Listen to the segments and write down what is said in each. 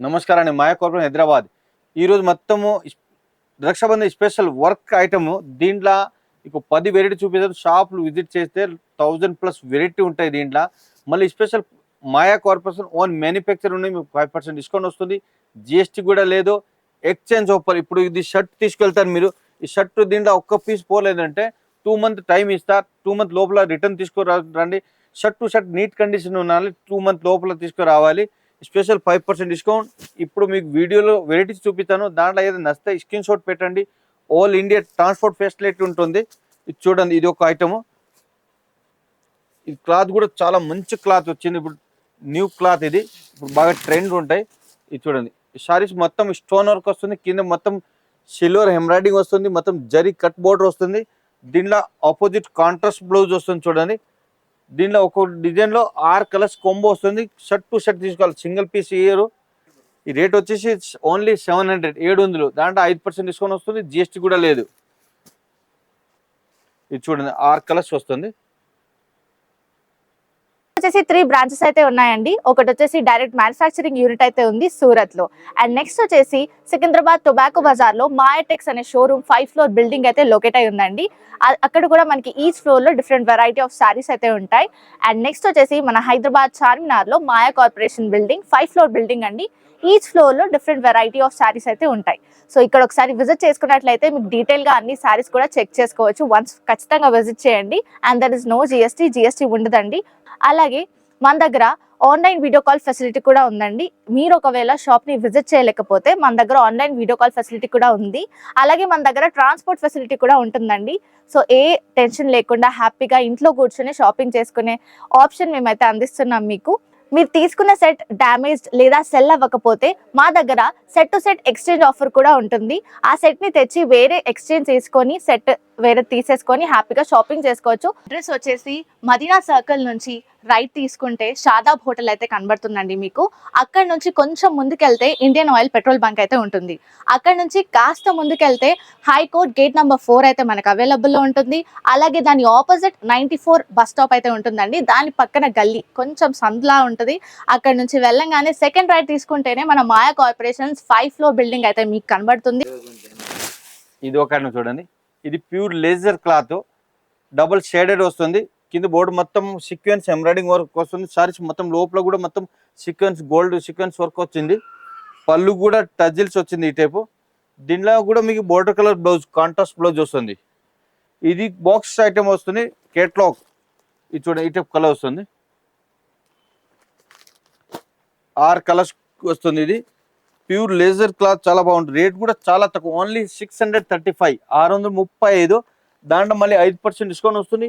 నమస్కారం అండి. మాయా కార్పొరేషన్ హైదరాబాద్. ఈరోజు మొత్తము రక్షాబంధన్ స్పెషల్ వర్క్ ఐటమ్. దీంట్లో మీకు 10 వెరైటీ చూపిస్తారు. షాపులు విజిట్ చేస్తే 1000+ వెరైటీ ఉంటాయి దీంట్లో. మళ్ళీ స్పెషల్ మాయా కార్పొరేషన్ ఓన్ మ్యానుఫ్యాక్చర్ ఉన్నాయి. మీకు 5% డిస్కౌంట్ వస్తుంది. జిఎస్టీ కూడా లేదు. Exchange offer. ఇప్పుడు ఇది షర్ట్ తీసుకెళ్తారు మీరు. ఈ షర్ట్ దీంట్లో ఒక్క పీస్ పోలేదంటే 2 మంత్ టైం ఇస్తా. 2 మంత్ లోపల రిటర్న్ తీసుకురండి. Shirt to shirt neat condition ఉండాలి. 2 మంత్ లోపల తీసుకురావాలి. Special 5% discount. ఇప్పుడు మీకు వీడియోలో వెరైటీస్ చూపిస్తాను. దాంట్లో ఏదైనా నచ్చితే స్క్రీన్ షాట్ పెట్టండి. ఆల్ ఇండియా ట్రాన్స్పోర్ట్ ఫెసిలిటీ ఉంటుంది. ఇది చూడండి, ఇది ఒక ఐటమ్. ఇది క్లాత్ కూడా చాలా మంచి క్లాత్ వచ్చింది. ఇప్పుడు న్యూ క్లాత్ ఇది. ఇప్పుడు బాగా ట్రెండ్ ఉంటాయి. ఇది చూడండి, ఈ సారీస్ మొత్తం స్టోన్ వర్క్ వస్తుంది. కింద మొత్తం సిల్వర్ ఎంబ్రాయిడింగ్ వస్తుంది. మొత్తం జరీ కట్ బోర్డర్ వస్తుంది. దీనిలో ఆపోజిట్ కాంట్రాస్ట్ బ్లౌజ్ వస్తుంది చూడండి. దీనిలో ఒక డిజైన్ లో 6 కలర్స్ కాంబో వస్తుంది. షర్ట్ టు షర్ట్ తీసుకోవాలి, సింగిల్ పీస్ ఇయ్యరు. ఈ రేట్ వచ్చేసి ఓన్లీ 700, 700. దాంట్లో 5% డిస్కౌంట్ వస్తుంది. జిఎస్టీ కూడా లేదు. ఇది చూడండి, 6 కలర్స్ వస్తుంది. వచ్చేసి 3 బ్రాంచెస్ అయితే ఉన్నాయండి. ఒకటి వచ్చేసి డైరెక్ట్ మ్యానుఫ్యాక్చరింగ్ యూనిట్ అయితే ఉంది సూరత్ లో. అండ్ నెక్స్ట్ వచ్చేసి సికింద్రాబాద్ టొబాకో బజార్ లో మాయాటెక్స్ అనే షోరూమ్ 5 ఫ్లోర్ బిల్డింగ్ అయితే లొకేట్ అయి ఉందండి. అక్కడ కూడా మనకి ఈచ్ ఫ్లోర్ లో డిఫరెంట్ వెరైటీ ఆఫ్ సారీస్ అయితే ఉంటాయి. అండ్ నెక్స్ట్ వచ్చేసి మన హైదరాబాద్ చార్మినార్ లో మాయా కార్పొరేషన్ బిల్డింగ్ 5 ఫ్లోర్ బిల్డింగ్ అండి. ఈచ్ ఫ్లోర్ లో డిఫరెంట్ వెరైటీ ఆఫ్ సారీస్ అయితే ఉంటాయి. సో ఇక్కడ ఒకసారి విజిట్ చేసుకున్నట్లయితే మీకు డీటెయిల్ గా అన్ని సారీస్ కూడా చెక్ చేసుకోవచ్చు. వన్స్ ఖచ్చితంగా విజిట్ చేయండి. And there is no GST ఉండదండి. అలాగే మన దగ్గర ఆన్లైన్ వీడియో కాల్ ఫెసిలిటీ కూడా ఉందండి. మీరు ఒకవేళ షాప్ ని విజిట్ చేయలేకపోతే మన దగ్గర ఆన్లైన్ వీడియో కాల్ ఫెసిలిటీ కూడా ఉంది. అలాగే మన దగ్గర ట్రాన్స్పోర్ట్ ఫెసిలిటీ కూడా ఉంటుందండి. సో ఏ టెన్షన్ లేకుండా హ్యాపీగా ఇంట్లో కూర్చొని షాపింగ్ చేసుకునే ఆప్షన్ మేమైతే అందిస్తున్నాం మీకు. మీరు తీసుకున్న సెట్ డ్యామేజ్డ్ లేదా సెల్ అవ్వకపోతే మా దగ్గర set to set exchange offer కూడా ఉంటుంది. ఆ సెట్ ని తెచ్చి వేరే ఎక్స్చేంజ్ చేసుకొని సెట్ వేరే తీసేసుకొని హ్యాపీగా షాపింగ్ చేసుకోవచ్చు. అడ్రస్ వచ్చేసి మదీనా సర్కిల్ నుంచి రైట్ తీసుకుంటే షాదాబ్ హోటల్ అయితే కనబడుతుందండి మీకు. అక్కడ నుంచి కొంచెం ముందుకెళ్తే ఇండియన్ ఆయిల్ పెట్రోల్ బంక్ అయితే ఉంటుంది. అక్కడ నుంచి కాస్త ముందుకెళ్తే హైకోర్ట్ గేట్ నెంబర్ 4 అయితే మనకు అవైలబుల్లో ఉంటుంది. అలాగే దాని ఆపోజిట్ 94 బస్ స్టాప్ అయితే ఉంటుందండి. దాని పక్కన గల్లీ కొంచెం సందులా ఉంటుంది. అక్కడ నుంచి వెళ్ళంగానే సెకండ్ రైట్ తీసుకుంటేనే మన మాయా కార్పొరేషన్స్ 5 ఫ్లోర్ బిల్డింగ్ అయితే మీకు కనబడుతుంది. ఇది ఒక చూడండి, ఇది pure laser cloth, double shaded వస్తుంది. కింద బోర్డు మొత్తం సీక్వెన్స్ ఎంబ్రాయిడింగ్ వర్క్ వస్తుంది. సారీస్ మొత్తం లోపల కూడా మొత్తం సీక్వెన్స్ గోల్డ్ సీక్వెన్స్ వర్క్ వచ్చింది. పళ్ళు కూడా టజిల్స్ వచ్చింది ఈ టైపు. దీనిలో కూడా మీకు border colour blouse, contrast blouse వస్తుంది. ఇది బాక్స్ ఐటమ్ వస్తుంది, కేటలాగ్. ఇది చూడండి, ఈ టైప్ కలర్ వస్తుంది. 6 కలర్స్ వస్తుంది. ఇది ప్యూర్ లేజర్ క్లాత్, చాలా బాగుంటుంది. రేట్ కూడా చాలా తక్కువ, ఓన్లీ 635, 635. దాంట్లో మళ్ళీ 5% డిస్కౌంట్ వస్తుంది.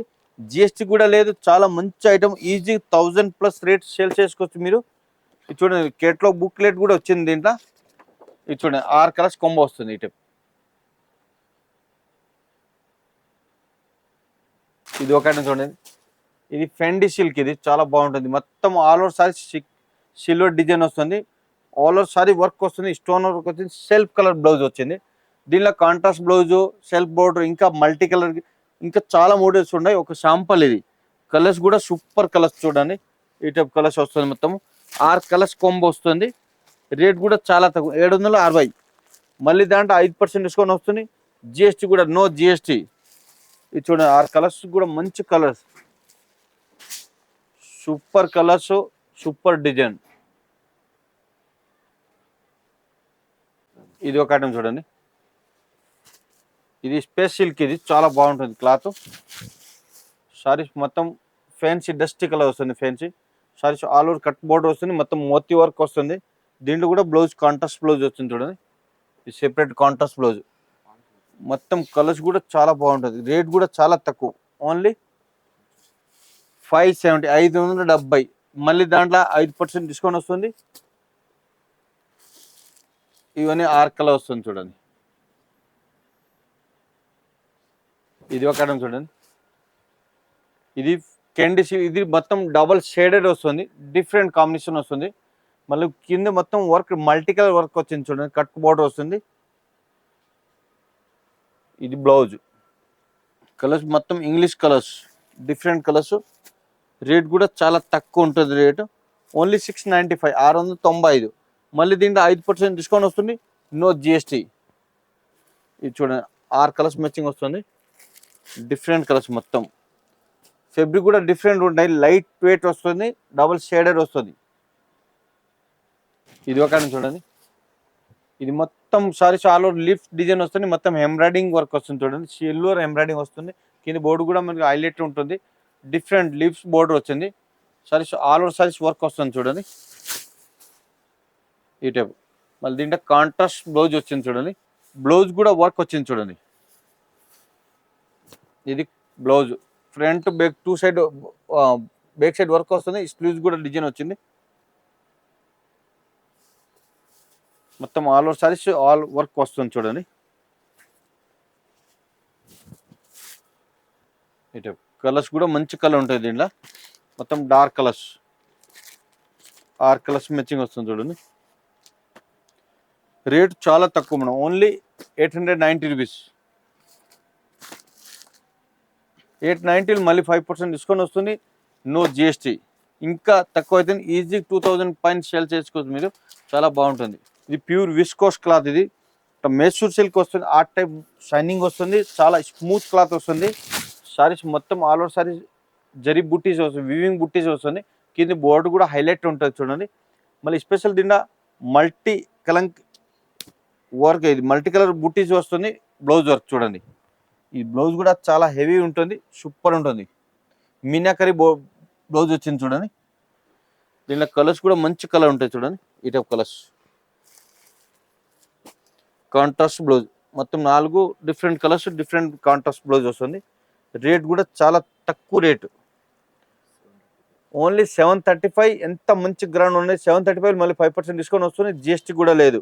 జిఎస్టీ కూడా లేదు. చాలా మంచి ఐటమ్. ఈజీ 1000+ రేట్ సేల్ చేసుకోవచ్చు మీరు. ఇది చూడండి, కేటలాగ్ బుక్లెట్ కూడా వచ్చింది దీంట్లో. ఇది చూడండి, 6 కలర్స్ కొంబో వస్తుంది ఈ టైప్. ఇది ఒక ఐటమ్ చూడండి, ఇది ఫెండి సిల్క్. ఇది చాలా బాగుంటుంది. మొత్తం all over sorry silver design వస్తుంది. ఆల్ ఓవర్ సారీ వర్క్ వస్తుంది. స్టోన్ వర్క్ వచ్చింది. సెల్ఫ్ కలర్ బ్లౌజ్ వచ్చింది. దీనిలో కాంట్రాస్ట్ బ్లౌజు, సెల్ఫ్ బోర్డర్, ఇంకా మల్టీ కలర్, ఇంకా చాలా మోడల్స్ ఉన్నాయి. ఒక శాంపుల్ ఇది. కలర్స్ కూడా సూపర్ కలర్స్ చూడండి. ఈ టైప్ కలర్స్ వస్తుంది. మొత్తం 6 కలర్స్ కొంబో వస్తుంది. రేట్ కూడా చాలా తక్కువ, 760. మళ్ళీ దాంట్లో 5% డిస్కౌంట్ వస్తుంది. జిఎస్టీ కూడా నో జిఎస్టీ. ఇది చూడండి, 6 కలర్స్ కూడా మంచి colours, super colours, super design. ఇది ఒక ఐటమ్ చూడండి, ఇది స్పేస్ సిల్క్. ఇది చాలా బాగుంటుంది క్లాత్. సారీస్ మొత్తం ఫ్యాన్సీ డస్టీ కలర్ వస్తుంది. Fancy saris all over cut border వస్తుంది. మొత్తం మోతీ వర్క్ వస్తుంది. దీంట్లో కూడా బ్లౌజ్ కాంట్రాస్ట్ బ్లౌజ్ వస్తుంది చూడండి. ఇది సెపరేట్ కాంట్రాస్ట్ బ్లౌజ్. మొత్తం కలర్స్ కూడా చాలా బాగుంటుంది. రేట్ కూడా చాలా తక్కువ, ఓన్లీ 570, 570. మళ్ళీ దాంట్లో 5% డిస్కౌంట్ వస్తుంది. ఇవన్నీ 6 కలర్ వస్తుంది చూడండి. ఇది ఒక ఐటమ్ చూడండి, ఇది కెండిసి. ఇది మొత్తం డబల్ షేడెడ్ వస్తుంది. డిఫరెంట్ కాంబినేషన్ వస్తుంది. మళ్ళీ కింద మొత్తం వర్క్ మల్టీ కలర్ వర్క్ వచ్చింది చూడండి. కట్ బోర్డర్ వస్తుంది. ఇది బ్లౌజ్. కలర్స్ మొత్తం English colours, different colours. Rate కూడా చాలా తక్కువ ఉంటుంది. Rate only 695, 695. మళ్ళీ దీంట్లో 5% డిస్కౌంట్ వస్తుంది, నో జిఎస్టీ. ఇది చూడండి 6 కలర్స్ మ్యాచింగ్ వస్తుంది, డిఫరెంట్ కలర్స్ మొత్తం. ఫెబ్రిక్ కూడా డిఫరెంట్ ఉంటాయి, లైట్ వెయిట్ వస్తుంది, డబుల్ షేడెడ్ వస్తుంది. ఇది ఒక చూడండి, ఇది మొత్తం saris all over leaf design వస్తుంది, మొత్తం ఎంబ్రాయిడింగ్ వర్క్ వస్తుంది చూడండి, సిల్వర్ ఎంబ్రాయిడింగ్ వస్తుంది. కింద బోర్డు కూడా మనకి హైలైట్ ఉంటుంది, డిఫరెంట్ లీవ్స్ బోర్డర్ వచ్చింది. Saris all over saris work వస్తుంది చూడండి ఈ టైప్. మళ్ళీ దీంట్లో కాంట్రాస్ట్ బ్లౌజ్ వచ్చింది చూడండి, బ్లౌజ్ కూడా వర్క్ వచ్చింది చూడండి. ఇది blouse front back 2 side back side work వస్తుంది, స్లీవ్స్ కూడా డిజైన్ వచ్చింది. మొత్తం all over saris all work వస్తుంది చూడండి ఈ టైప్. కలర్స్ కూడా మంచి కలర్ ఉంటుంది దీంట్లో, మొత్తం డార్క్ కలర్స్ 6 కలర్స్ మ్యాచింగ్ వస్తుంది చూడండి. రేట్ చాలా తక్కువ మనం, ఓన్లీ 890 రూపీస్. 890 మళ్ళీ 5% డిస్కౌంట్ వస్తుంది, నో జిఎస్టీ. ఇంకా తక్కువ అయితే ఈజీ 2000 పైన సేల్ చేసుకోవచ్చు మీరు, చాలా బాగుంటుంది. ఇది ప్యూర్ విస్కోస్ క్లాత్, ఇది మేసూర్ సిల్క్ వస్తుంది, ఆ టైప్ షైనింగ్ వస్తుంది, చాలా స్మూత్ క్లాత్ వస్తుంది. సారీస్ మొత్తం ఆల్ ఓవర్ సారీస్ జరీ బుట్టీస్ వస్తుంది, వివింగ్ బుట్టీస్ వస్తుంది. కింద బోర్డు కూడా హైలైట్ ఉంటుంది చూడండి. మళ్ళీ స్పెషల్ దీంట్లో మల్టీ కలంక్ వర్క్, ఇది మల్టీ కలర్ బుట్టీస్ వస్తుంది, బ్లౌజ్ వర్క్ చూడండి. ఈ బ్లౌజ్ కూడా చాలా హెవీ ఉంటుంది, సూపర్ ఉంటుంది. మీనాకరీ బ్లౌజ్ వచ్చింది చూడండి. దీంట్లో కలర్స్ కూడా మంచి కలర్ ఉంటాయి చూడండి, ఈ టైప్ కలర్స్. కాంట్రాస్ట్ బ్లౌజ్ మొత్తం 4 different colours, different contrast blouse వస్తుంది. రేట్ కూడా చాలా తక్కువ రేటు, ఓన్లీ 735. ఎంత మంచి గ్రౌండ్ ఉన్నాయి, 735 మళ్ళీ 5% డిస్కౌంట్ వస్తుంది, జిఎస్టీ కూడా లేదు.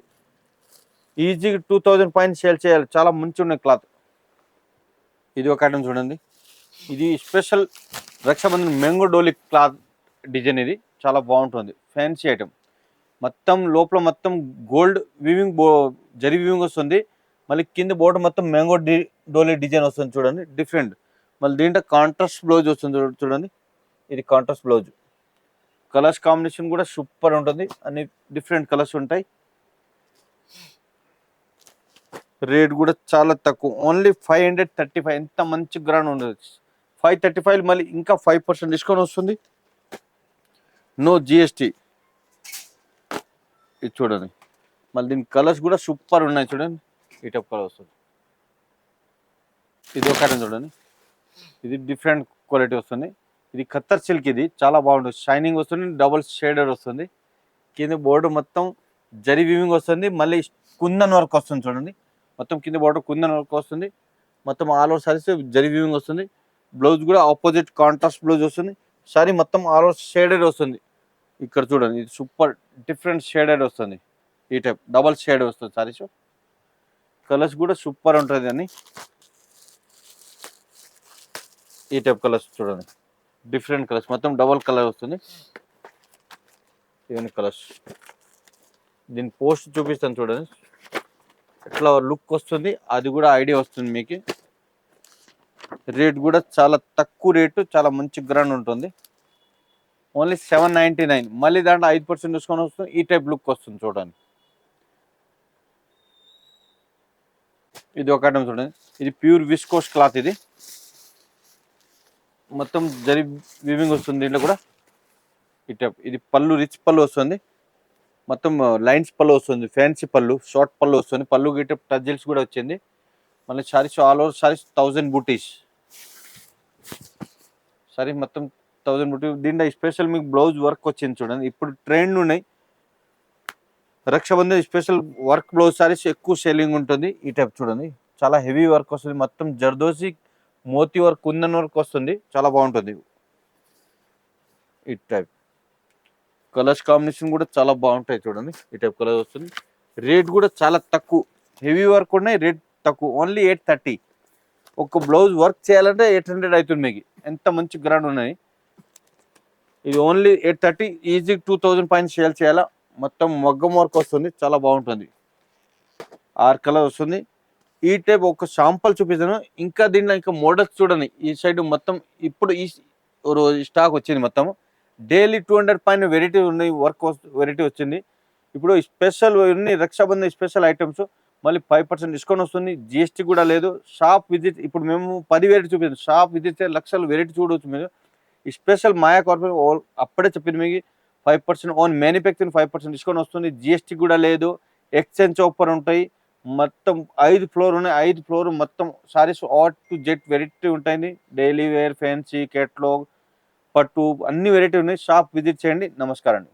ఈజీగా 2000 పైన సేల్ చేయాలి, చాలా మంచి ఉన్నాయి క్లాత్. ఇది ఒక ఐటమ్ చూడండి, ఇది స్పెషల్ రక్షాబంధన్ మ్యాంగో డోలీ క్లాత్ డిజైన్, ఇది చాలా బాగుంటుంది, ఫ్యాన్సీ ఐటమ్. మొత్తం లోపల మొత్తం గోల్డ్ వివింగ్ జరీ వివింగ్ వస్తుంది, మళ్ళీ కింద బోర్డర్ మొత్తం మ్యాంగో డోలీ డిజైన్ వస్తుంది చూడండి, డిఫరెంట్. మళ్ళీ దీంట్లో కాంట్రాస్ట్ బ్లౌజ్ వస్తుంది చూడండి, ఇది కాంట్రాస్ట్ బ్లౌజ్. కలర్స్ కాంబినేషన్ కూడా సూపర్ ఉంటుంది, అన్ని డిఫరెంట్ కలర్స్ ఉంటాయి. రేట్ కూడా చాలా తక్కువ, ఓన్లీ 535. ఎంత మంచి గ్రాండ్ ఉండదు, 535 మళ్ళీ ఇంకా 5% డిస్కౌంట్ వస్తుంది, నో జిఎస్టీ. ఇది చూడండి, మళ్ళీ దీని కలర్స్ కూడా సూపర్ ఉన్నాయి చూడండి, ఈ టైప్ కలర్ వస్తుంది. ఇది ఒక చూడండి, ఇది డిఫరెంట్ క్వాలిటీ వస్తుంది, ఇది ఖత్తర్ సిల్క్, ఇది చాలా బాగుంటుంది, షైనింగ్ వస్తుంది, డబుల్ షేడెడ్ వస్తుంది. కింద బోర్డు మొత్తం జరీ వీవింగ్ వస్తుంది, మళ్ళీ కుందన్ వర్క్ వస్తుంది చూడండి. మొత్తం కింద బోర్డు కుందన్ వర్క్ వస్తుంది, మొత్తం all over saris zari weaving వస్తుంది. బ్లౌజ్ కూడా ఆపోజిట్ కాంట్రాస్ట్ బ్లౌజ్ వస్తుంది. సారీ మొత్తం ఆల్ ఓవర్ షేడెడ్ వస్తుంది. ఇక్కడ చూడండి, ఇది సూపర్ డిఫరెంట్ షేడెడ్ వస్తుంది, ఈ టైప్ డబల్ షేడ్ వస్తుంది సారీస్. కలర్స్ కూడా సూపర్ ఉంటుంది అని, ఈ టైప్ కలర్స్ చూడండి, డిఫరెంట్ కలర్స్ మొత్తం డబల్ కలర్ వస్తుంది. ఇవన్నీ కలర్స్, దీని పోస్ట్ చూపిస్తాను చూడండి, ఎట్లా లుక్ వస్తుంది, అది కూడా ఐడియా వస్తుంది మీకు. రేట్ కూడా చాలా తక్కువ రేటు, చాలా మంచి గ్రాండ్ ఉంటుంది, ఓన్లీ 799. మళ్ళీ దాంట్లో 5% డిస్కౌంట్ వస్తుంది, ఈ టైప్ లుక్ వస్తుంది చూడండి. ఇది ఒక ఐటమ్ చూడండి, ఇది ప్యూర్ విస్కోస్ క్లాత్, ఇది మొత్తం జరీ వీవింగ్ వస్తుంది దీంట్లో కూడా, ఈ టైప్. ఇది పళ్ళు రిచ్ పళ్ళు వస్తుంది, మొత్తం లైన్స్ పళ్ళు వస్తుంది, ఫ్యాన్సీ పళ్ళు, షార్ట్ పళ్ళు వస్తుంది, పళ్ళు గిట్ట టజిల్స్ కూడా వచ్చింది. మళ్ళీ సారీస్ ఆల్ ఓవర్ సారీస్ 1000 బూటీస్, సారీ మొత్తం 1000 బూటీస్. దీంట్లో స్పెషల్ మీకు బ్లౌజ్ వర్క్ వచ్చింది చూడండి, ఇప్పుడు ట్రెండ్ ఉన్నాయి Rakshabandhan special work blouse sarees ఎక్కువ సేలింగ్ ఉంటుంది. ఈ టైప్ చూడండి, చాలా హెవీ వర్క్ వస్తుంది, మొత్తం జర్దోసి మోతీ వర్క్ కుందన్ వర్క్ వస్తుంది, చాలా బాగుంటుంది ఈ టైప్. కలర్స్ కాంబినేషన్ కూడా చాలా బాగుంటాయి చూడండి, ఈ టైప్ కలర్ వస్తుంది. రేట్ కూడా చాలా తక్కువ, హెవీ వర్క్ ఉన్నాయి, రేట్ తక్కువ, ఓన్లీ 830. ఒక బ్లౌజ్ వర్క్ చేయాలంటే 800 అవుతుంది మీకు, ఎంత మంచి గ్రాండ్ ఉన్నాయి. ఇది ఓన్లీ 830, ఈజీ 2000 పైన సేల్ చేయాలా. మొత్తం మగ్గం వర్క్ వస్తుంది, చాలా బాగుంటుంది, 6 కలర్ వస్తుంది. ఈ టైప్ ఒక శాంపుల్ చూపిస్తాను, ఇంకా దీంట్లో ఇంకా మోడల్స్ చూడండి. ఈ సైడ్ మొత్తం ఇప్పుడు ఈ స్టాక్ వచ్చింది, మొత్తం డైలీ 200 పైన వెరైటీ ఉన్నాయి, వర్క్ వెరైటీ వచ్చింది. ఇప్పుడు స్పెషల్ రక్షాబంధన్ స్పెషల్ ఐటమ్స్ మళ్ళీ 5% డిస్కౌంట్ వస్తుంది, జిఎస్టీ కూడా లేదు. షాప్ విజిట్ ఇప్పుడు మేము 10 వెరైటీ చూపించాం, షాప్ విజిట్ లక్షలు వెరైటీ చూడవచ్చు మీరు. ఈ స్పెషల్ మాయా కార్పొరేట్ అప్పుడే చెప్పింది మీకు 5% ఓన్ మ్యానుఫ్యాక్చరింగ్ 5% డిస్కౌంట్ వస్తుంది, జిఎస్టీ కూడా లేదు, ఎక్స్చేంజ్ ఆఫర్ ఉంటాయి. మొత్తం 5 ఫ్లోర్ ఉన్నాయి, 5 ఫ్లోర్ మొత్తం saris ought to jet variety ఉంటాయి. డైలీ వేర్, ఫ్యాన్సీ, కేటలాగ్, పట్టు అన్ని వెరైటీ ఉన్నాయి. షాప్ విజిట్ చేయండి. నమస్కారం అండి.